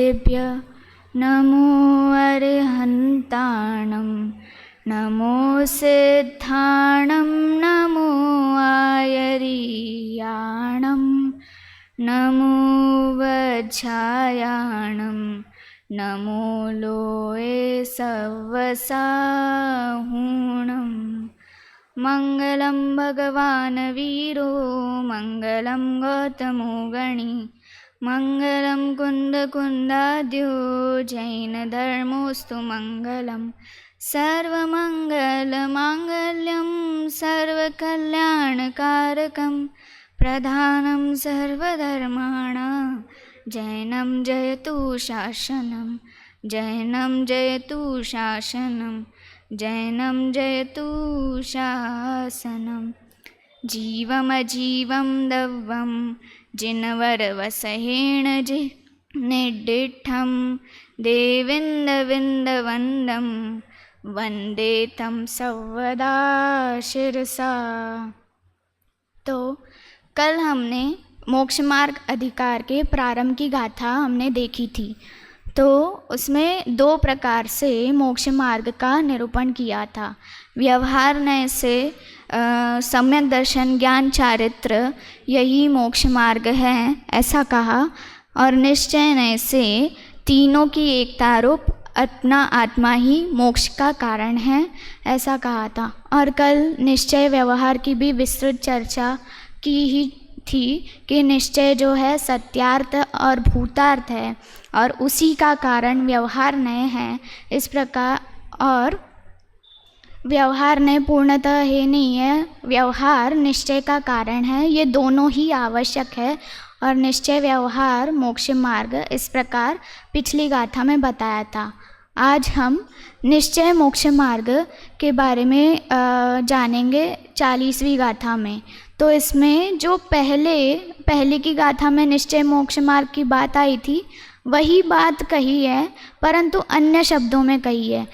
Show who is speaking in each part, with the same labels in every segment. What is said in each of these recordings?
Speaker 1: तेभ्य नमो अरिहन्ताणं नमो सिद्धाणं नमो आयर्याणं नमो वज्रायाणं नमो लोये सवसाहुणं मङ्गलं भगवान् वीरो मङ्गलं गौतमो गणी मङ्गलं कुन्दकुन्दाद्यो जैनधर्मोऽस्तु मङ्गलं सर्वमङ्गलमाङ्गल्यं सर्वकल्याणकारकं प्रधानं सर्वधर्माणां जैनं जयतु शासनं जैनं जयतु शासनं जैनं जयतु शासनं जीवमजीवं दव्वं जिनवरवसहेण निडिठं देविन्दविन्दवन्दं वन्दे तं सर्वदा शिरसा। तो कल हमने मोक्ष मार्ग अधिकार के प्रारंभ की गाथा हमने देखी थी। तो उसमें दो प्रकार से मोक्ष मार्ग का निरूपण किया था। व्यवहार नय से सम्यक दर्शन ज्ञान चारित्र यही मोक्ष मार्ग है ऐसा कहा, और निश्चय नय से तीनों की एकता रूप अपना आत्मा ही मोक्ष का कारण है ऐसा कहा था। और कल निश्चय व्यवहार की भी विस्तृत चर्चा की ही थी कि निश्चय जो है सत्यार्थ और भूतार्थ है और उसी का कारण व्यवहार नय है इस प्रकार। और व्यवहार नय पूर्णतः है नहीं है, व्यवहार निश्चय का कारण है, ये दोनों ही आवश्यक है। और निश्चय व्यवहार मोक्ष मार्ग इस प्रकार पिछली गाथा में बताया था। आज हम निश्चय मोक्ष मार्ग के बारे में जानेंगे 40वीं गाथा में। तो इसमें जो पहले की गाथा में निश्चय मोक्ष मार्ग की बात आई थी वही बात कही है, परंतु अन्य शब्दों में कही है।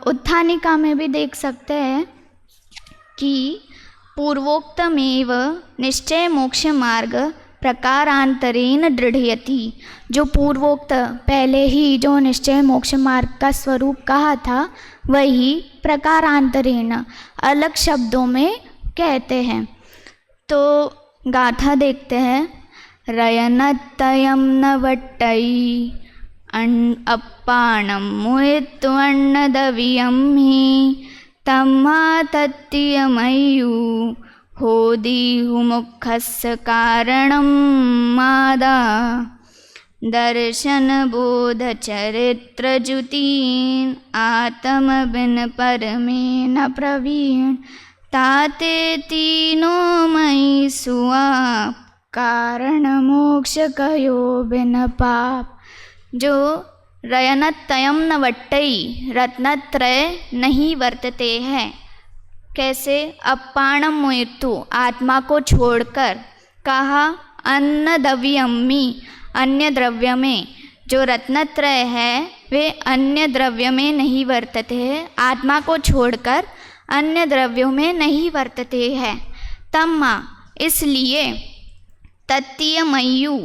Speaker 1: उत्थानिका में भी देख सकते हैं कि पूर्वोक्तमेव निश्चय मोक्ष मार्ग प्रकारांतरेण दृढ़यति। जो पूर्वोक्त पहले ही जो निश्चय मोक्ष मार्ग का स्वरूप कहा था वही प्रकारांतरेण अलग शब्दों में कहते हैं। तो गाथा देखते हैं। रयनतयं नवट्टै अप्पाणं मुयत्वन्नदवियं हि तम्मातत्यमयु होदिहुमुखस्य कारणं मादा दर्शनबोधचरित्रजुतीन् आत्मबिन परमेन प्रवीण ताते तीनो मयि सुआप कारण मोक्ष कयो बिन पाप। जो रयनतयं नवट्टै रत्नत्रय नहीं वर्तते हैं। कैसे? अप्पाणम मुयतु आत्मा को छोड़कर, कहा अन्न द्रव्यम्मि अन्य द्रव्य में। जो रत्नत्रय है वे अन्य द्रव्य में नहीं वर्तते हैं, आत्मा को छोड़कर अन्य द्रव्यों में नहीं वर्तते हैं। तम्मा इसलिए तत्तीयमयु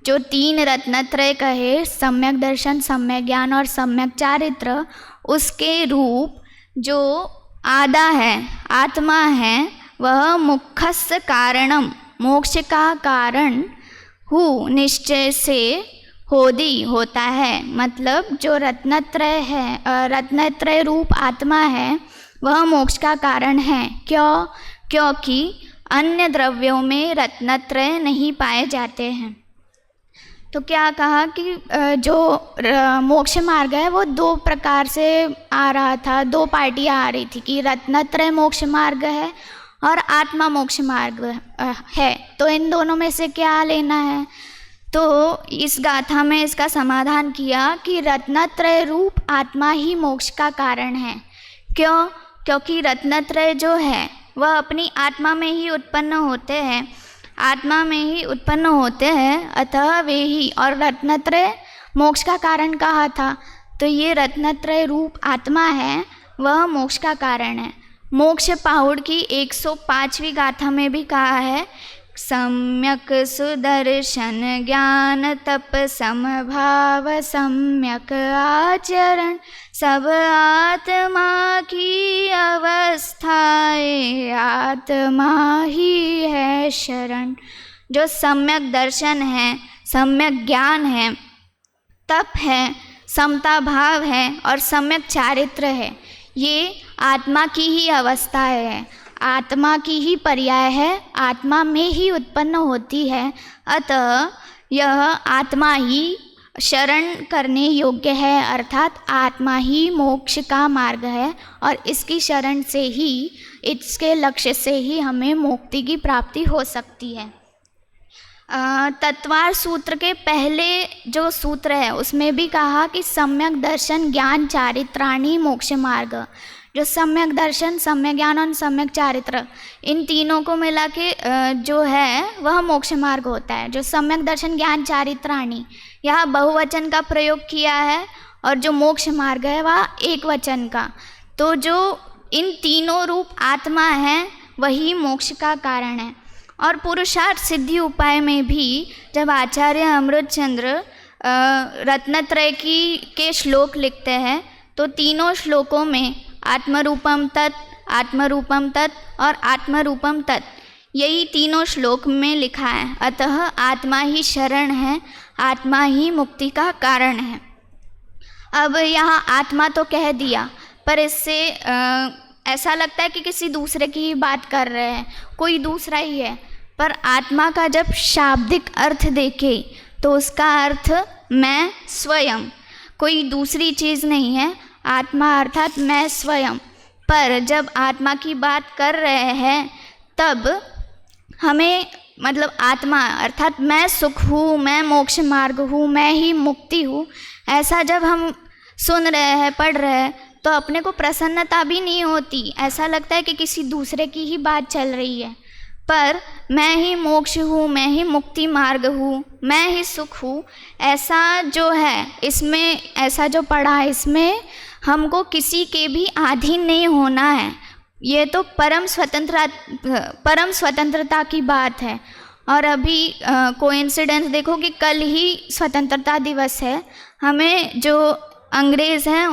Speaker 1: जो तीन रत्नत्रय कहे सम्यक दर्शन सम्यक ज्ञान और सम्यक चारित्र, उसके रूप जो आधा है आत्मा है वह मुख्यस्य कारणम मोक्ष का कारण हु निश्चय से होदी होता है। मतलब जो रत्नत्रय है रत्नत्रय रूप आत्मा है वह मोक्ष का कारण है। क्यों? क्योंकि अन्य द्रव्यों में रत्नत्रय नहीं पाए जाते हैं। तो क्या कहा कि जो मोक्ष मार्ग है वो दो प्रकार से आ रहा था, दो पार्टियाँ आ रही थी कि रत्नत्रय मोक्ष मार्ग है और आत्मा मोक्ष मार्ग है। तो इन दोनों में से क्या लेना है? तो इस गाथा में इसका समाधान किया कि रत्नत्रय रूप आत्मा ही मोक्ष का कारण है। क्यों? क्योंकि रत्नत्रय जो है वह अपनी आत्मा में ही उत्पन्न होते हैं, आत्मा में ही उत्पन्न होते हैं, अतः वे ही। और रत्नत्रय मोक्ष का कारण कहा था, तो ये रत्नत्रय रूप आत्मा है वह मोक्ष का कारण है। मोक्ष पाहुड़ की 105वीं गाथा में भी कहा है सम्यक सुदर्शन ज्ञान तप समभाव सम्यक आचरण सब आत्मा की अवस्थाएं आत्मा ही है शरण। जो सम्यक दर्शन है, सम्यक ज्ञान है, तप है, समता भाव है और सम्यक चारित्र है, ये आत्मा की ही अवस्था है, आत्मा की ही पर्याय है, आत्मा में ही उत्पन्न होती है। अतः यह आत्मा ही शरण करने योग्य है, अर्थात आत्मा ही मोक्ष का मार्ग है और इसकी शरण से ही, इसके लक्ष्य से ही हमें मुक्ति की प्राप्ति हो सकती है। तत्वार सूत्र के पहले जो सूत्र है उसमें भी कहा कि सम्यक दर्शन ज्ञान चारित्राणि मोक्ष मार्ग। जो सम्यक दर्शन, सम्यक ज्ञान और सम्यक चारित्र, इन तीनों को मिला के जो है वह मोक्ष मार्ग होता है। जो सम्यक दर्शन ज्ञान चारित्राणि, यहाँ बहुवचन का प्रयोग किया है और जो मोक्ष मार्ग है वह एक वचन का। तो जो इन तीनों रूप आत्मा है वही मोक्ष का कारण है। और पुरुषार्थ सिद्धि उपाय में भी जब आचार्य अमृतचंद्र रत्नत्रय के श्लोक लिखते हैं तो तीनों श्लोकों में आत्मरूपम तत्, आत्मरूपम तत् और आत्मरूपम तत्, यही तीनों श्लोक में लिखा है। अतः आत्मा ही शरण है, आत्मा ही मुक्ति का कारण है। अब यहाँ आत्मा तो कह दिया, पर इससे ऐसा लगता है कि किसी दूसरे की ही बात कर रहे हैं, कोई दूसरा ही है। पर आत्मा का जब शाब्दिक अर्थ देखें तो उसका अर्थ मैं स्वयं, कोई दूसरी चीज़ नहीं है। आत्मा अर्थात मैं स्वयं। पर जब आत्मा की बात कर रहे हैं तब हमें, मतलब आत्मा अर्थात मैं सुख हूँ, मैं मोक्ष मार्ग हूँ, मैं ही मुक्ति हूँ, ऐसा जब हम सुन रहे हैं, पढ़ रहे हैं तो अपने को प्रसन्नता भी नहीं होती। ऐसा लगता है कि किसी दूसरे की ही बात चल रही है। पर मैं ही मोक्ष हूँ, मैं ही मुक्ति मार्ग हूँ, मैं ही सुख हूँ, ऐसा जो है इसमें, ऐसा जो पढ़ा है इसमें हमको किसी के भी अधीन नहीं होना है। ये तो परम स्वतंत्रता की बात है। और अभी कोइंसिडेंस देखो कि कल ही स्वतंत्रता दिवस है। हमें जो अंग्रेज़ हैं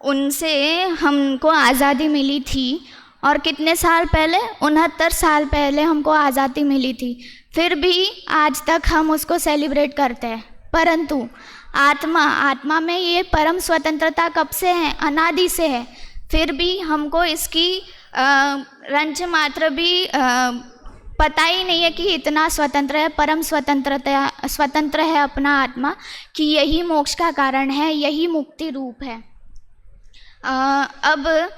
Speaker 1: उनसे हमको आज़ादी मिली थी। और कितने साल पहले, 69 साल पहले हमको आज़ादी मिली थी। फिर भी आज तक हम उसको सेलिब्रेट करते हैं। परंतु आत्मा में ये परम स्वतंत्रता कब से है? अनादि से है। फिर भी हमको इसकी रंच मात्र भी पता ही नहीं है कि इतना स्वतंत्र है, परम स्वतंत्र है अपना आत्मा, कि यही मोक्ष का कारण है, यही मुक्ति रूप है। अब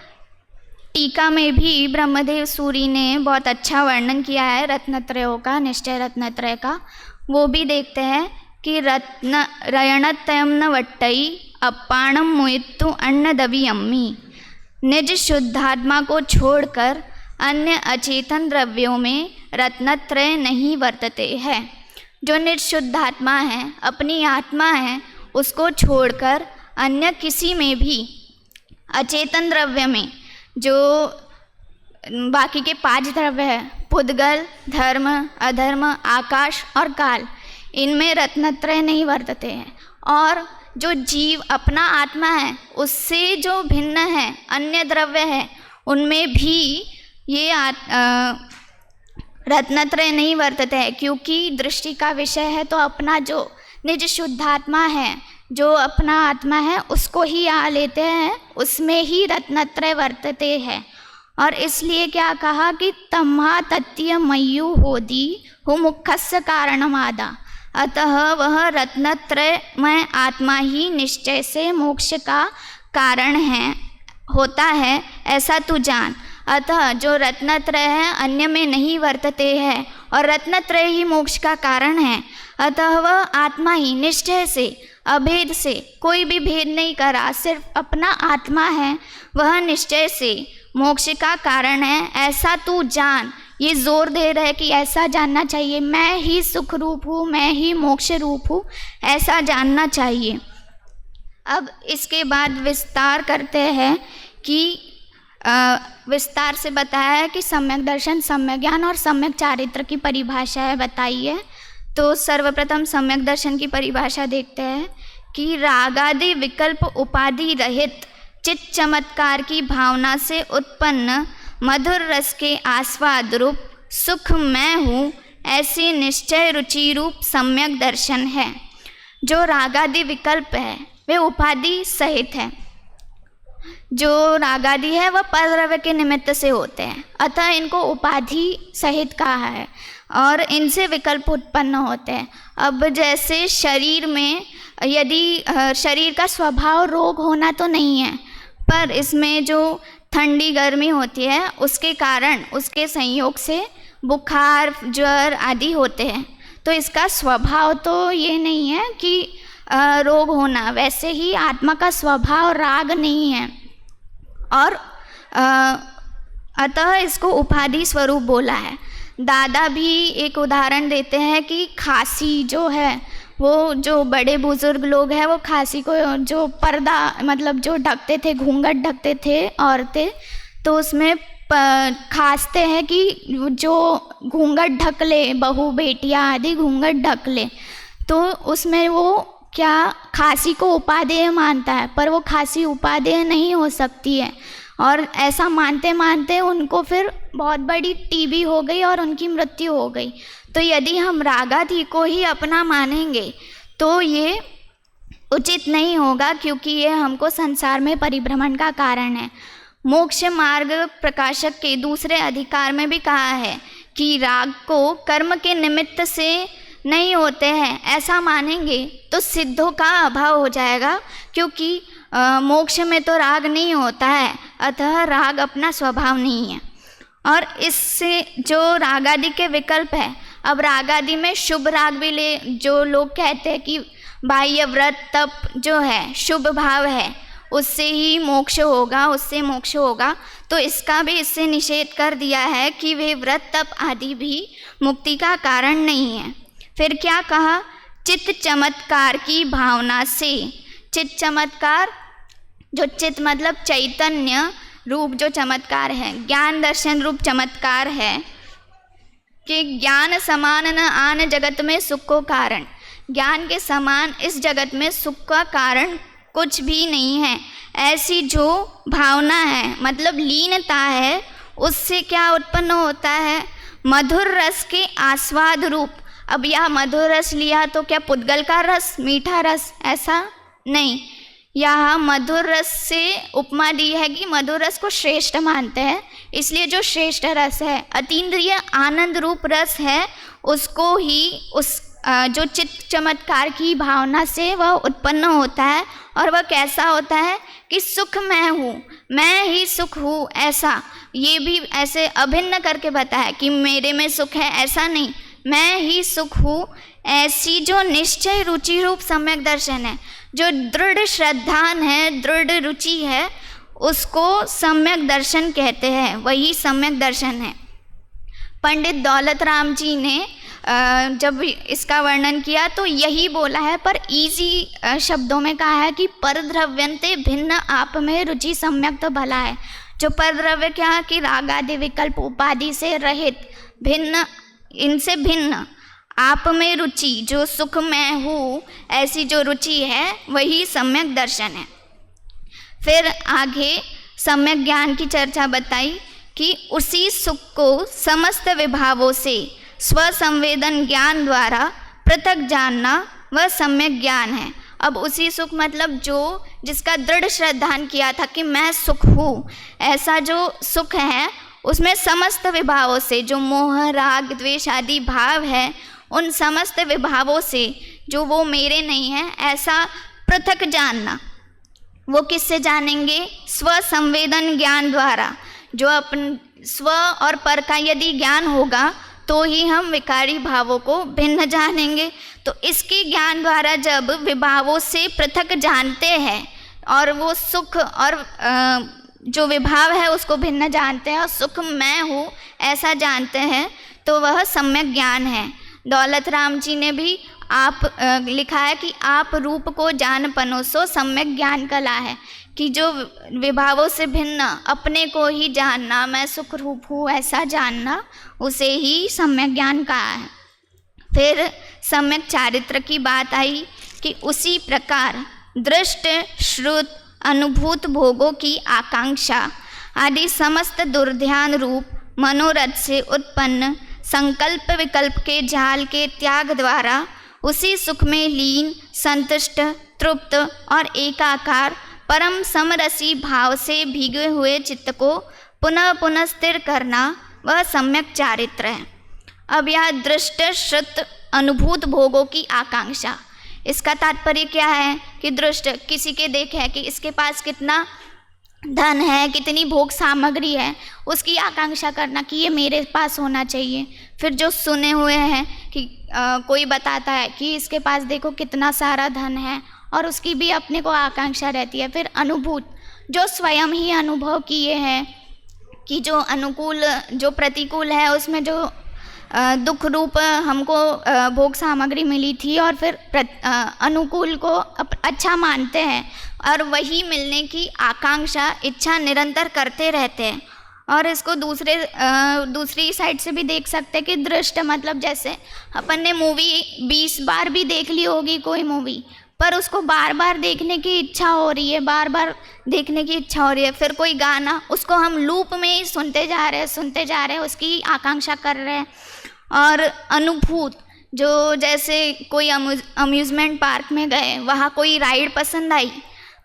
Speaker 1: टीका में भी ब्रह्मदेव सूरी ने बहुत अच्छा वर्णन किया है रत्नत्रयों का, निश्चय रत्नत्रय का। वो भी देखते हैं कि रयणतयम न वट्टई अपाणम मुइत्तु अन्नदवियम्मी। निज शुद्धात्मा को छोड़कर अन्य अचेतन द्रव्यों में रत्नत्रय नहीं वर्तते हैं। जो निज शुद्धात्मा है, अपनी आत्मा है, उसको छोड़कर अन्य किसी में भी अचेतन द्रव्य में, जो बाकी के 5 द्रव्य है, पुद्गल, धर्म, अधर्म, आकाश और काल, इनमें रत्नत्रय नहीं वर्तते हैं। और जो जीव अपना आत्मा है उससे जो भिन्न है, अन्य द्रव्य है, उनमें भी ये रत्नत्रय नहीं वर्तते हैं। क्योंकि दृष्टि का विषय है तो अपना जो निज शुद्धात्मा है, जो अपना आत्मा है, उसको ही आ लेते हैं, उसमें ही रत्नत्रय वर्तते हैं। और इसलिए क्या कहा कि तम्हा तत्य मय्यु होदी हु मुखस्य कारणमादा। अतः वह रत्नत्रयमय आत्मा ही निश्चय से मोक्ष का कारण है, होता है, ऐसा तू जान। अतः जो रत्नत्रय है अन्य में नहीं वर्तते हैं और रत्नत्रय ही मोक्ष का कारण है। अतः वह आत्मा ही निश्चय से, अभेद से, कोई भी भेद नहीं करा, सिर्फ अपना आत्मा है, वह निश्चय से मोक्ष का कारण है, ऐसा तू जान। ये जोर दे रहे कि ऐसा जानना चाहिए, मैं ही सुख रूप हूँ, मैं ही मोक्ष रूप हूँ, ऐसा जानना चाहिए। अब इसके बाद विस्तार करते हैं कि विस्तार से बताया है कि सम्यक दर्शन, सम्यक ज्ञान और सम्यक चारित्र की परिभाषा है बताई है। तो सर्वप्रथम सम्यक दर्शन की परिभाषा देखते हैं कि रागादि विकल्प उपाधि रहित चित्त चमत्कार की भावना से उत्पन्न मधुर रस के आस्वाद रूप सुख मैं हूँ ऐसी निश्चय रुचि रूप सम्यक दर्शन है। जो रागादि विकल्प है वे उपाधि सहित है। जो रागादि है वह परद्रव्य के निमित्त से होते हैं, अतः इनको उपाधि सहित कहा है और इनसे विकल्प उत्पन्न होते हैं। अब जैसे शरीर में यदि शरीर का स्वभाव रोग होना तो नहीं है, पर इसमें जो ठंडी गर्मी होती है उसके कारण उसके संयोग से बुखार ज्वर आदि होते हैं। तो इसका स्वभाव तो ये नहीं है कि रोग होना, वैसे ही आत्मा का स्वभाव राग नहीं है और अतः इसको उपाधि स्वरूप बोला है। दादा भी एक उदाहरण देते हैं कि खांसी जो है, वो जो बड़े बुजुर्ग लोग हैं वो खांसी को जो पर्दा मतलब जो ढकते थे, घूंघट ढकते थे औरतें, तो उसमें खांसते हैं कि जो घूंघट ढक ले, बहू बेटियाँ आदि घूंघट ढक ले, तो उसमें वो क्या खांसी को उपादेय मानता है, पर वो खांसी उपादेय नहीं हो सकती है। और ऐसा मानते मानते उनको फिर बहुत बड़ी टीबी हो गई और उनकी मृत्यु हो गई। तो यदि हम रागादि को ही अपना मानेंगे तो ये उचित नहीं होगा, क्योंकि ये हमको संसार में परिभ्रमण का कारण है। मोक्ष मार्ग प्रकाशक के दूसरे अधिकार में भी कहा है कि राग को कर्म के निमित्त से नहीं होते हैं, ऐसा मानेंगे तो सिद्धों का अभाव हो जाएगा, क्योंकि मोक्ष में तो राग नहीं होता है, अतः राग अपना स्वभाव नहीं है। और इससे जो रागादि के विकल्प है, अब रागादि में शुभ राग भी ले, जो लोग कहते हैं कि बाह्य व्रत तप जो है शुभ भाव है उससे ही मोक्ष होगा, उससे मोक्ष होगा, तो इसका भी इससे निषेध कर दिया है कि वे व्रत तप आदि भी मुक्ति का कारण नहीं है। फिर क्या कहा, चित्त चमत्कार की भावना से। चित्त चमत्कार, जो चित्त मतलब चैतन्य रूप जो चमत्कार है, ज्ञान दर्शन रूप चमत्कार है कि ज्ञान समान न आन जगत में सुख को कारण। ज्ञान के समान इस जगत में सुख का कारण कुछ भी नहीं है। ऐसी जो भावना है मतलब लीनता है, उससे क्या उत्पन्न होता है, मधुर रस के आस्वाद रूप। अब यह मधुर रस लिया तो क्या पुद्गल का रस, मीठा रस, ऐसा नहीं। यह मधुर रस से उपमा दी है कि मधुर रस को श्रेष्ठ मानते हैं, इसलिए जो श्रेष्ठ रस है, अतीन्द्रिय आनंद रूप रस है, उसको ही उस जो चित्त चमत्कार की भावना से वह उत्पन्न होता है। और वह कैसा होता है कि सुख मैं हूँ, मैं ही सुख हूँ, ऐसा। ये भी ऐसे अभिन्न करके बताया कि मेरे में सुख है, ऐसा नहीं, मैं ही सुख हूँ, ऐसी जो निश्चय रुचि रूप सम्यक दर्शन है, जो दृढ़ श्रद्धान है, दृढ़ रुचि है, उसको सम्यक दर्शन कहते हैं, वही सम्यक दर्शन है। पंडित दौलत राम जी ने जब इसका वर्णन किया तो यही बोला है, पर इजी शब्दों में कहा है कि परद्रव्यंते भिन्न आप में रुचि सम्यक तो भला है। जो परद्रव्य क्या कि राग आदि विकल्प उपाधि से रहित, भिन्न, इनसे भिन्न, आप में रुचि, जो सुख मैं हूँ, ऐसी जो रुचि है वही सम्यक दर्शन है। फिर आगे सम्यक ज्ञान की चर्चा बताई कि उसी सुख को समस्त विभावों से स्वसंवेदन ज्ञान द्वारा पृथक जानना वह सम्यक ज्ञान है। अब उसी सुख मतलब जो जिसका दृढ़ श्रद्धान किया था कि मैं सुख हूँ, ऐसा जो सुख है उसमें समस्त विभावों से जो मोह राग द्वेष आदि भाव है, उन समस्त विभावों से जो वो मेरे नहीं है ऐसा पृथक जानना। वो किससे जानेंगे, स्वसंवेदन ज्ञान द्वारा। जो अपन स्व और पर का यदि ज्ञान होगा तो ही हम विकारी भावों को भिन्न जानेंगे। तो इसके ज्ञान द्वारा जब विभावों से पृथक जानते हैं और वो सुख और जो विभाव है उसको भिन्न जानते हैं और सुख मैं हूँ ऐसा जानते हैं, तो वह सम्यक ज्ञान है। दौलत राम जी ने भी लिखा है कि आप रूप को जान पनोसो सम्यक ज्ञान कला है, कि जो विभावों से भिन्न अपने को ही जानना, मैं सुख रूप हूँ ऐसा जानना, उसे ही सम्यक ज्ञान कहा है। फिर सम्यक चारित्र की बात आई कि उसी प्रकार दृष्ट श्रुत अनुभूत भोगों की आकांक्षा आदि समस्त दुर्ध्यान रूप मनोरथ से उत्पन्न संकल्प विकल्प के जाल के त्याग द्वारा उसी सुख में लीन, संतुष्ट, तृप्त और एकाकार परम समरसी भाव से भीगे हुए चित्त को पुनः पुनः स्थिर करना वह सम्यक चारित्र है। अब यह दृष्ट श्रुत अनुभूत भोगों की आकांक्षा, इसका तात्पर्य क्या है कि दृष्ट किसी के देख है कि इसके पास कितना धन है, कितनी भोग सामग्री है, उसकी आकांक्षा करना कि ये मेरे पास होना चाहिए। फिर जो सुने हुए हैं कि कोई बताता है कि इसके पास देखो कितना सारा धन है, और उसकी भी अपने को आकांक्षा रहती है। फिर अनुभूत, जो स्वयं ही अनुभव किए हैं कि जो अनुकूल जो प्रतिकूल है उसमें जो दुख रूप हमको भोग सामग्री मिली थी, और फिर अनुकूल को अच्छा मानते हैं और वही मिलने की आकांक्षा इच्छा निरंतर करते रहते हैं। और इसको दूसरी साइड से भी देख सकते हैं कि दृष्ट मतलब जैसे अपन ने मूवी 20 बार भी देख ली होगी कोई मूवी, पर उसको बार बार देखने की इच्छा हो रही है, बार बार देखने की इच्छा हो रही है। फिर कोई गाना, उसको हम लूप में ही सुनते जा रहे हैं, उसकी आकांक्षा कर रहे हैं। और अनुभूत, जो जैसे कोई अम्यूज़मेंट पार्क में गए, वहाँ कोई राइड पसंद आई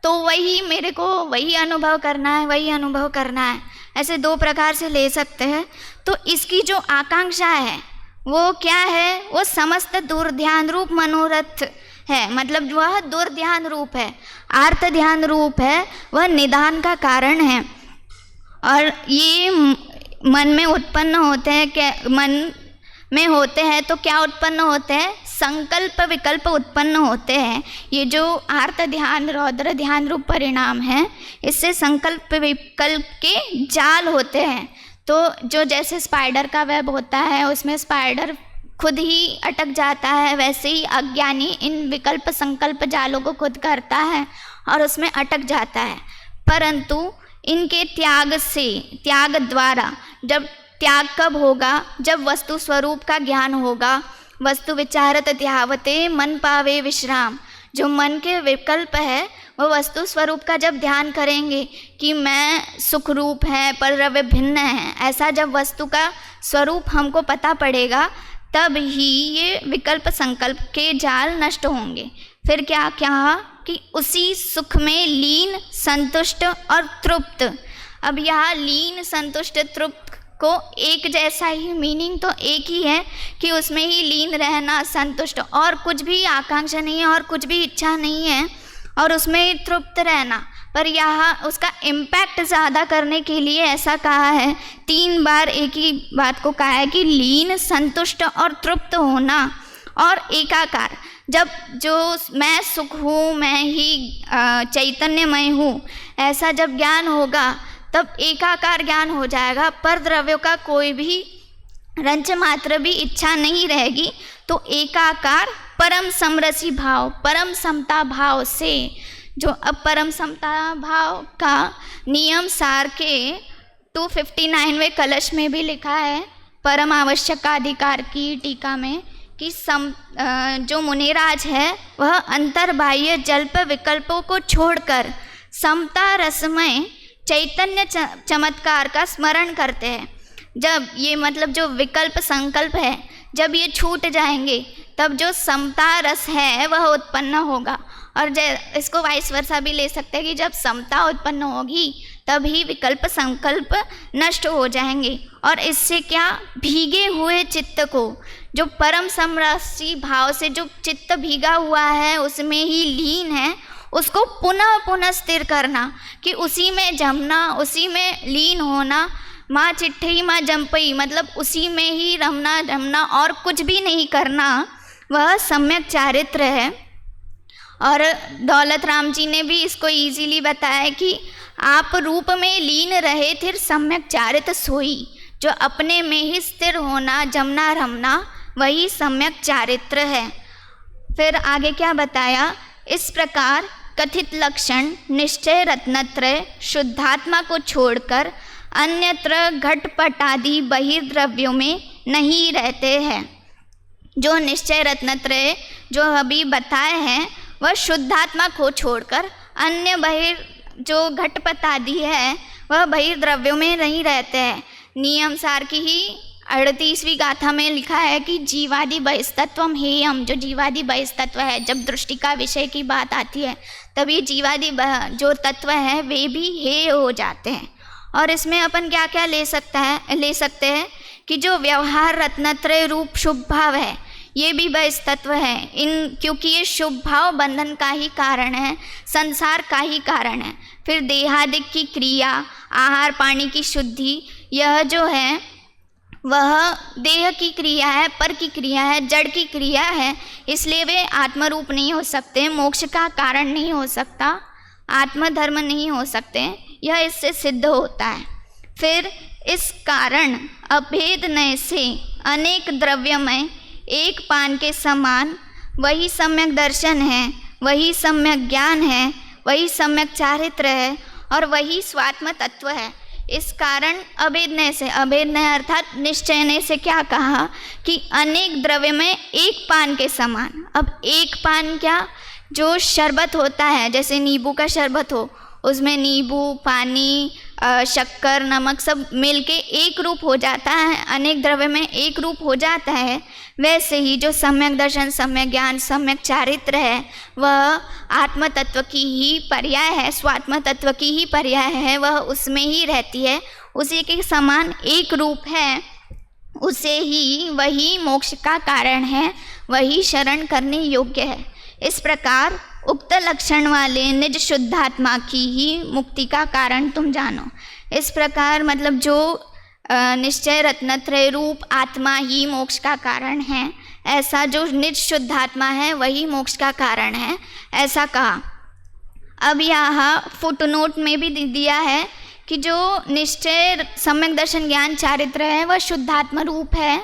Speaker 1: तो वही मेरे को वही अनुभव करना है, ऐसे दो प्रकार से ले सकते हैं। तो इसकी जो आकांक्षा है वो क्या है, वो समस्त दुर्ध्यान रूप मनोरथ है, मतलब वह दुर्ध्यान रूप है, आर्त ध्यान रूप है, वह निदान का कारण है। और ये मन में उत्पन्न होते हैं, क्या मन में होते हैं तो क्या उत्पन्न होते हैं, संकल्प विकल्प उत्पन्न होते हैं। ये जो आर्त ध्यान रौद्र ध्यान रूप परिणाम है, इससे संकल्प विकल्प के जाल होते हैं। तो जो जैसे स्पाइडर का वेब होता है, उसमें स्पाइडर खुद ही अटक जाता है, वैसे ही अज्ञानी इन विकल्प संकल्प जालों को खुद करता है और उसमें अटक जाता है। परंतु इनके त्याग द्वारा, जब त्याग कब होगा, जब वस्तु स्वरूप का ज्ञान होगा। वस्तु विचारत ध्यावते मन पावे विश्राम, जो मन के विकल्प है वो वस्तु स्वरूप का जब ध्यान करेंगे कि मैं सुख रूप है पर द्रव्य भिन्न है, ऐसा जब वस्तु का स्वरूप हमको पता पड़ेगा, तब ही ये विकल्प संकल्प के जाल नष्ट होंगे। फिर क्या कहा कि उसी सुख में लीन, संतुष्ट और तृप्त। अब यहाँ लीन, संतुष्ट, तृप्त को एक जैसा ही मीनिंग तो एक ही है कि उसमें ही लीन रहना, संतुष्ट, और कुछ भी आकांक्षा नहीं है और कुछ भी इच्छा नहीं है, और उसमें ही तृप्त रहना। पर यहाँ उसका इम्पैक्ट ज़्यादा करने के लिए ऐसा कहा है, 3 बार एक ही बात को कहा है कि लीन, संतुष्ट और तृप्त होना और एकाकार। जब जो मैं सुख हूँ, मैं ही चैतन्यमय हूँ, ऐसा जब ज्ञान होगा तब एकाकार ज्ञान हो जाएगा, पर द्रव्यों का कोई भी रंच मात्र भी इच्छा नहीं रहेगी। तो एकाकार परम समरसी भाव, परम समता भाव से, जो अब परम समता भाव का नियम सार के 259वें कलश में भी लिखा है, परम आवश्यक अधिकार की टीका में, कि जो मुनिराज है वह अंतर्बाह्य जल्प विकल्पों को छोड़कर समता रसमय चैतन्य चमत्कार का स्मरण करते हैं। जब ये मतलब जो विकल्प संकल्प है, जब ये छूट जाएंगे तब जो समता रस है वह उत्पन्न होगा। और इसको वाइस वर्सा भी ले सकते हैं कि जब समता उत्पन्न होगी तभी विकल्प संकल्प नष्ट हो जाएंगे। और इससे क्या, भीगे हुए चित्त को, जो परम समरसी भाव से जो चित्त भीगा हुआ है, उसमें ही लीन है, उसको पुनः पुनः स्थिर करना, कि उसी में जमना, उसी में लीन होना। माँ चिट्ठी माँ जंपई, मतलब उसी में ही रमना और कुछ भी नहीं करना, वह सम्यक चारित्र है। और दौलत राम जी ने भी इसको इजीली बताया कि आप रूप में लीन रहे थे सम्यक चारित्र सोई, जो अपने में ही स्थिर होना, जमना रमना, वही सम्यक चारित्र है। फिर आगे क्या बताया, इस प्रकार कथित लक्षण निश्चय रत्नत्रय शुद्धात्मा को छोड़कर अन्यत्र घटपट आदि बहिर्द्रव्यों में नहीं रहते हैं। जो निश्चय रत्नत्रय जो अभी बताए हैं वह शुद्धात्मा को छोड़कर अन्य जो घटपट आदि है वह बहिर्द्रव्यों में नहीं रहते हैं। नियम सार की ही 38वीं गाथा में लिखा है कि जीवादि बहिस्तत्वम हेयम, जो जीवादि बहिस्तत्व है, जब दृष्टि का विषय की बात आती है तब ये जीवादि जो तत्व है वे भी हेय हो जाते हैं। और इसमें अपन क्या क्या ले सकते हैं कि जो व्यवहार रत्नत्रय रूप शुभ भाव है ये भी बहिस्तत्व है, क्योंकि ये शुभ भाव बंधन का ही कारण है, संसार का ही कारण है। फिर देहादिक की क्रिया, आहार पानी की शुद्धि, यह जो है वह देह की क्रिया है, पर की क्रिया है, जड़ की क्रिया है, इसलिए वे आत्मरूप नहीं हो सकते, मोक्ष का कारण नहीं हो सकता, आत्मधर्म नहीं हो सकते, यह इससे सिद्ध होता है। फिर इस कारण अभेद नय से अनेक द्रव्यमय एक पान के समान वही सम्यक दर्शन है, वही सम्यक ज्ञान है, वही सम्यक चारित्र है और वही स्वात्म तत्व है। इस कारण अभेदनय से, अभेदनय अर्थात निश्चयने से क्या कहा कि अनेक द्रव्य में एक पान के समान। अब एक पान क्या, जो शरबत होता है, जैसे नींबू का शरबत हो, उसमें नींबू, पानी, शक्कर, नमक सब मिलके एक रूप हो जाता है, अनेक द्रव्य में एक रूप हो जाता है। वैसे ही जो सम्यक दर्शन, सम्यक ज्ञान, सम्यक चारित्र है वह आत्म तत्व की ही पर्याय है, स्वात्म तत्व की ही पर्याय है, वह उसमें ही रहती है, उसी के समान एक रूप है, उसे ही वही मोक्ष का कारण है, वही शरण करने योग्य है। इस प्रकार उक्त लक्षण वाले निज शुद्धात्मा की ही मुक्ति का कारण तुम जानो। इस प्रकार मतलब जो निश्चय रत्नत्रय रूप आत्मा ही मोक्ष का कारण है, ऐसा जो निज शुद्धात्मा है वही मोक्ष का कारण है, ऐसा कहा। अब यहाँ फुटनोट में भी दिया है कि जो निश्चय सम्यक दर्शन ज्ञान चारित्र है वह शुद्धात्मा रूप है,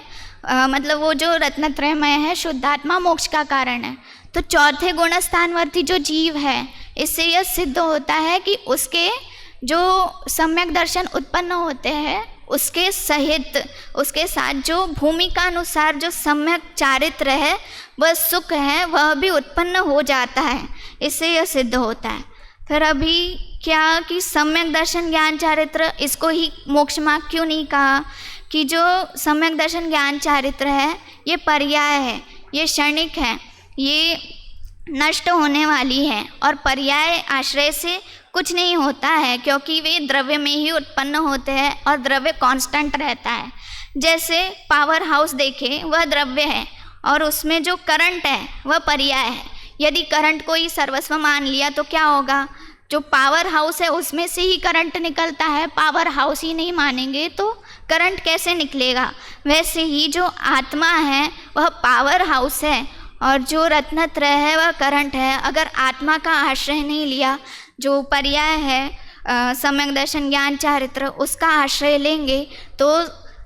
Speaker 1: मतलब वो जो रत्नत्रयमय है शुद्धात्मा मोक्ष का कारण है। तो चौथे गुण स्थानवर्ती जो जीव है, इससे यह सिद्ध होता है कि उसके जो सम्यक दर्शन उत्पन्न होते हैं उसके सहित, उसके साथ जो भूमिका अनुसार जो सम्यक चारित्र है वह सुख है वह भी उत्पन्न हो जाता है, इससे यह सिद्ध होता है। फिर अभी क्या कि सम्यक दर्शन ज्ञान चारित्र, इसको ही मोक्ष मार्ग क्यों नहीं कहा कि जो सम्यक दर्शन ज्ञान चारित्र है ये पर्याय है, ये क्षणिक है, ये नष्ट होने वाली है और पर्याय आश्रय से कुछ नहीं होता है, क्योंकि वे द्रव्य में ही उत्पन्न होते हैं और द्रव्य कांस्टेंट रहता है। जैसे पावर हाउस देखें, वह द्रव्य है और उसमें जो करंट है वह पर्याय है। यदि करंट को ही सर्वस्व मान लिया तो क्या होगा, जो पावर हाउस है उसमें से ही करंट निकलता है, पावर हाउस ही नहीं मानेंगे तो करंट कैसे निकलेगा। वैसे ही जो आत्मा है वह पावर हाउस है और जो रत्नत्रय है वह करंट है। अगर आत्मा का आश्रय नहीं लिया, जो पर्याय है सम्यक दर्शन ज्ञान चारित्र, उसका आश्रय लेंगे तो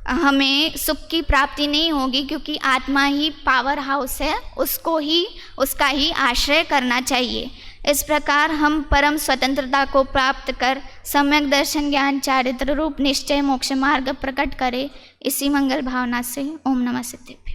Speaker 1: हमें सुख की प्राप्ति नहीं होगी, क्योंकि आत्मा ही पावर हाउस है, उसको ही, उसका ही आश्रय करना चाहिए। इस प्रकार हम परम स्वतंत्रता को प्राप्त कर सम्यक दर्शन ज्ञान चारित्र रूप निश्चय मोक्ष मार्ग प्रकट करें, इसी मंगल भावना से ओम नमः सिद्धेभ्यो।